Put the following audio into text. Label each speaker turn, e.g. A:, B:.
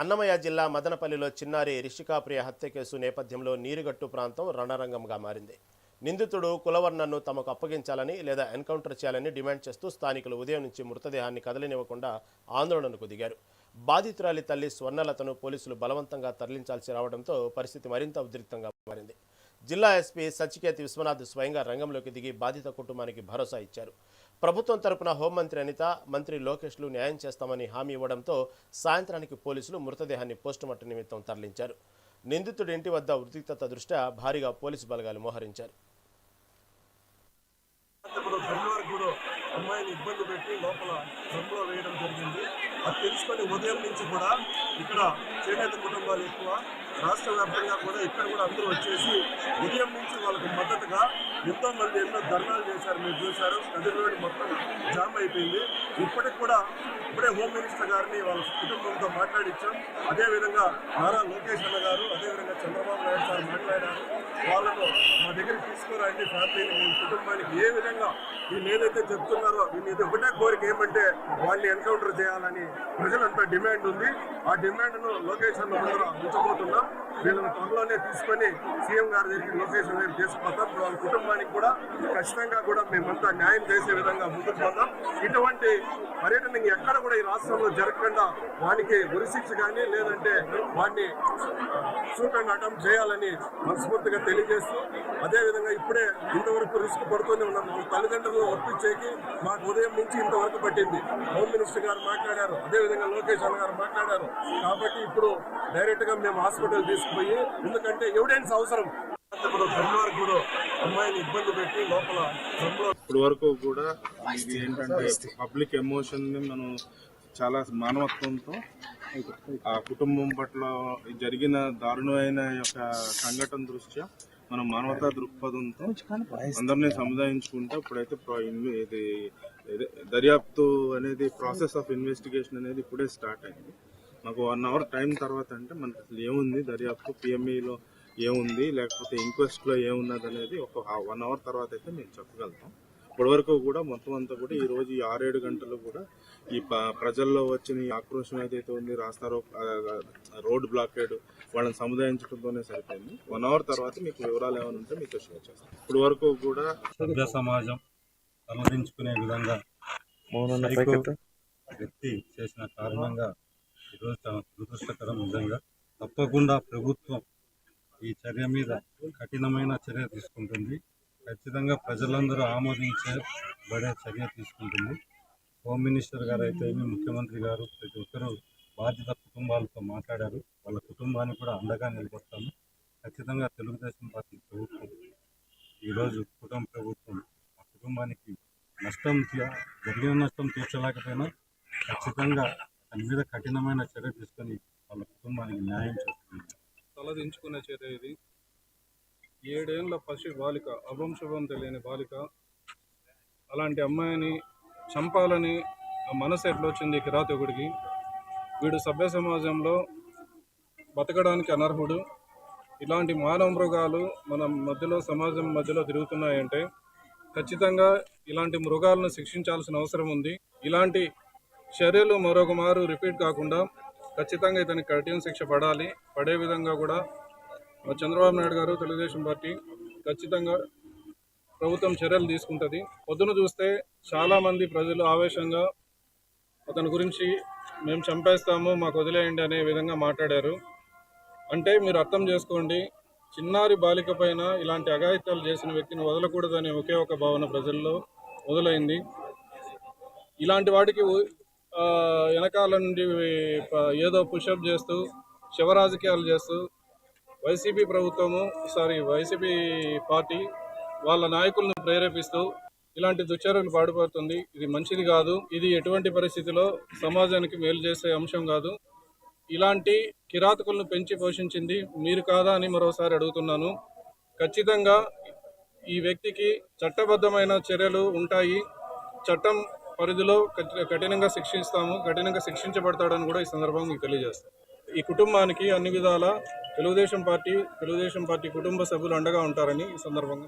A: అన్నమయ్య జిల్లా మదనపల్లిలో చిన్నారి రిషికాప్రియ హత్య కేసు నేపథ్యంలో నీరుగట్టు ప్రాంతం రణరంగంగా మారింది. నిందితుడు కులవర్ణను తమకు అప్పగించాలని లేదా ఎన్కౌంటర్ చేయాలని డిమాండ్ చేస్తూ స్థానికులు ఉదయం నుంచి మృతదేహాన్ని కదలనివ్వకుండా ఆందోళనకు దిగారు. బాధితురాలి తల్లి స్వర్ణలతను పోలీసులు బలవంతంగా తరలించాల్సి రావడంతో పరిస్థితి మరింత ఉద్రిక్తంగా మారింది. జిల్లా ఎస్పీ సచికేత్ విశ్వనాథ్ స్వయంగా రంగంలోకి దిగి బాధిత కుటుంబానికి భరోసా ఇచ్చారు. ప్రభుత్వం తరపున హోంమంత్రి అనిత, మంత్రి లోకేష్లు న్యాయం చేస్తామని హామీ ఇవ్వడంతో సాయంత్రానికి పోలీసులు మృతదేహాన్ని పోస్టుమార్టం నిమిత్తం తరలించారు. నిందితుడి ఇంటి వద్ద ఉద్రిక్తత దృష్ట్యా భారీగా పోలీసు బలగాలు మోహరించారు.
B: అమ్మాయిని ఇబ్బంది పెట్టి లోపల డ్రమ్లో వేయడం జరిగింది. అది తెలుసుకొని ఉదయం నుంచి కూడా ఇక్కడ చేనేత కుటుంబాలు ఎక్కువ, రాష్ట్ర వ్యాప్తంగా కూడా ఇక్కడ కూడా అందరూ వచ్చేసి ఉదయం నుంచి వాళ్ళకు మద్దతుగా ఎంతో మంది ఎన్నో ధర్నాలు చేశారు. మీరు చూశారు, కదిరి రోడ్డు మొత్తం జామ్ అయిపోయింది. ఇప్పటికి కూడా ఇప్పుడే హోమ్ మినిస్టర్ గారిని వాళ్ళ కుటుంబంతో మాట్లాడించాం. అదేవిధంగా నారా లోకేష్ అన్న గారు, అదేవిధంగా చంద్రబాబు నాయుడు సార్ మాట్లాడారు. వాళ్ళతో మా దగ్గరికి తీసుకురండి ఫ్యామిలీని, మీ కుటుంబానికి ఏ విధంగా వీళ్ళు ఏదైతే చెప్తున్నారో వీళ్ళు ఒకటే కోరిక ఏమంటే వాళ్ళని ఎన్కౌంటర్ చేయాలని ప్రజలంతా డిమాండ్ ఉంది. ఆ డిమాండ్ను లోకేష్ అన్న ముందర ఉంచబోతున్నాం. వీళ్ళని త్వరలోనే తీసుకొని సీఎం గారి దగ్గరికి లోకేష్ దగ్గర తీసుకుపోతాం. వాళ్ళ కుటుంబానికి కూడా ఖచ్చితంగా కూడా మేమంతా న్యాయం చేసే విధంగా ముందుకు పోతాం. ఇటువంటి పర్యటన ఎక్కడ కూడా ఈ రాష్ట్రంలో జరగకుండా వానికి ఉరిశిక్ష కానీ లేదంటే వాడిని షూట్ అండ్ అటెంప్ట్ చేయాలని మనస్ఫూర్తిగా తెలియజేస్తూ, అదేవిధంగా ఇప్పుడే ఇంతవరకు రిస్క్ పడుతూనే ఉన్నాం. మన తల్లిదండ్రులను ఒప్పించేకి మాకు ఉదయం నుంచి ఇంతవరకు పట్టింది. హోమ్ మినిస్టర్ గారు మాట్లాడారు, అదేవిధంగా లోకేష్ అన్న గారు మాట్లాడారు. కాబట్టి ఇప్పుడు డైరెక్ట్గా మేము హాస్పిటల్ తీసుకుపోయి, ఎందుకంటే ఎవిడెన్స్ అవసరం. కూడా అమ్మాయిని ఇబ్బంది పెట్టి లోపల
C: ఇప్పటి వరకు కూడా ఇది ఏంటంటే పబ్లిక్ ఎమోషన్ ని మనం చాలా మానవత్వంతో ఆ కుటుంబం పట్ల జరిగిన దారుణమైన యొక్క సంఘటన దృష్ట్యా మనం మానవతా దృక్పథంతో అందరినీ సముదాయించుకుంటే ఇప్పుడైతే ఇది దర్యాప్తు అనేది ప్రాసెస్ ఆఫ్ ఇన్వెస్టిగేషన్ అనేది ఇప్పుడే స్టార్ట్ అయింది. మాకు 1 hour టైం తర్వాత అంటే మనకి అసలు ఏముంది దర్యాప్తు, పిఎంఈలో ఏముంది, లేకపోతే ఇంక్వెస్ట్లో ఏమున్నది అనేది ఒక 1 hour తర్వాత అయితే మేము చెప్పగలుగుతాం. ఇప్పటివరకు కూడా మొత్తం అంతా కూడా ఈ రోజు 6-7 గంటలు కూడా ఈ ప్రజల్లో వచ్చిన ఈ ఆక్రోశం ఏదైతే ఉంది, రాస్తారో రోడ్ బ్లాకేడ్ వాళ్ళని సముదాయించడంతోనే సరిపోయింది. 1 hour తర్వాత మీకు వివరాలు ఏమైనా ఉంటే మీకు షేర్ చేస్తాం. ఇప్పటి వరకు కూడా
D: సభ్య సమాజం తలదించుకునే విధంగా వ్యక్తి చేసిన కారణంగా ఈరోజు చాలా దురదృష్టకరం. నిజంగా తప్పకుండా ప్రభుత్వం ఈ చర్య మీద కఠినమైన చర్య తీసుకుంటుంది. ఖచ్చితంగా ప్రజలందరూ ఆమోదించబడే చర్య తీసుకుంటుంది. హోమ్ మినిస్టర్ గారు అయితే ముఖ్యమంత్రి గారు ప్రతి ఒక్కరూ బాధిత కుటుంబాలతో మాట్లాడారు. వాళ్ళ కుటుంబానికి కూడా అండగా నిలబడతాము. ఖచ్చితంగా తెలుగుదేశం పార్టీ ప్రభుత్వం ఈరోజు ప్రభుత్వం ఆ కుటుంబానికి జరిగిన నష్టం తీర్చలేకపోయినా ఖచ్చితంగా దాని మీద కఠినమైన చర్య తీసుకొని వాళ్ళ కుటుంబానికి న్యాయం చేస్తుంది.
E: తలదించుకునే చర్య ఇది. 7 ఏళ్ల పసి బాలిక, అభంశుభం తెలియని బాలిక, అలాంటి అమ్మాయిని చంపాలని మనసు ఎట్లొచ్చింది కిరాతకుడికి? వీడు సభ్య సమాజంలో బతకడానికి అనర్హుడు. ఇలాంటి మానవ మృగాలు మన మధ్యలో, సమాజం మధ్యలో తిరుగుతున్నాయంటే ఖచ్చితంగా ఇలాంటి మృగాలను శిక్షించాల్సిన అవసరం ఉంది. ఇలాంటి చర్యలు మరొక మారు రిపీట్ కాకుండా ఖచ్చితంగా ఇతనికి కఠిన శిక్ష పడే విధంగా కూడా చంద్రబాబు నాయుడు గారు, తెలుగుదేశం పార్టీ ఖచ్చితంగా ప్రభుత్వం చర్యలు తీసుకుంటుంది. పొద్దున చూస్తే చాలామంది ప్రజలు ఆవేశంగా అతని గురించి మేము చంపేస్తాము, మాకు వదిలేయండి అనే విధంగా మాట్లాడారు. అంటే మీరు అర్థం చేసుకోండి, చిన్నారి బాలిక పైన ఇలాంటి అఘాయిత్యాలు చేసిన వ్యక్తిని వదలకూడదనే ఒకే ఒక భావన ప్రజల్లో మొదలైంది. ఇలాంటి వాటికి వెనకాల నుండి ఏదో పుషప్ చేస్తూ శివరాజకీయాలు చేస్తూ వైసీపీ పార్టీ వాళ్ళ నాయకులను ప్రేరేపిస్తూ ఇలాంటి దుశ్చర్యలు పాడుపడుతుంది. ఇది మంచిది కాదు. ఇది ఎటువంటి పరిస్థితిలో సమాజానికి మేలు చేసే అంశం కాదు. ఇలాంటి కిరాతకులను పెంచి పోషించింది మీరు కాదా అని మరోసారి అడుగుతున్నాను. ఖచ్చితంగా ఈ వ్యక్తికి చట్టబద్ధమైన చర్యలు ఉంటాయి. చట్టం పరిధిలో కఠినంగా శిక్షిస్తాము, కఠినంగా శిక్షించబడతాడని కూడా ఈ సందర్భంగా మీకు తెలియజేస్తాం. ఈ కుటుంబానికి అన్ని విధాల తెలుగుదేశం పార్టీ కుటుంబ సభ్యులు అండగా ఉంటారని ఈ సందర్భంగా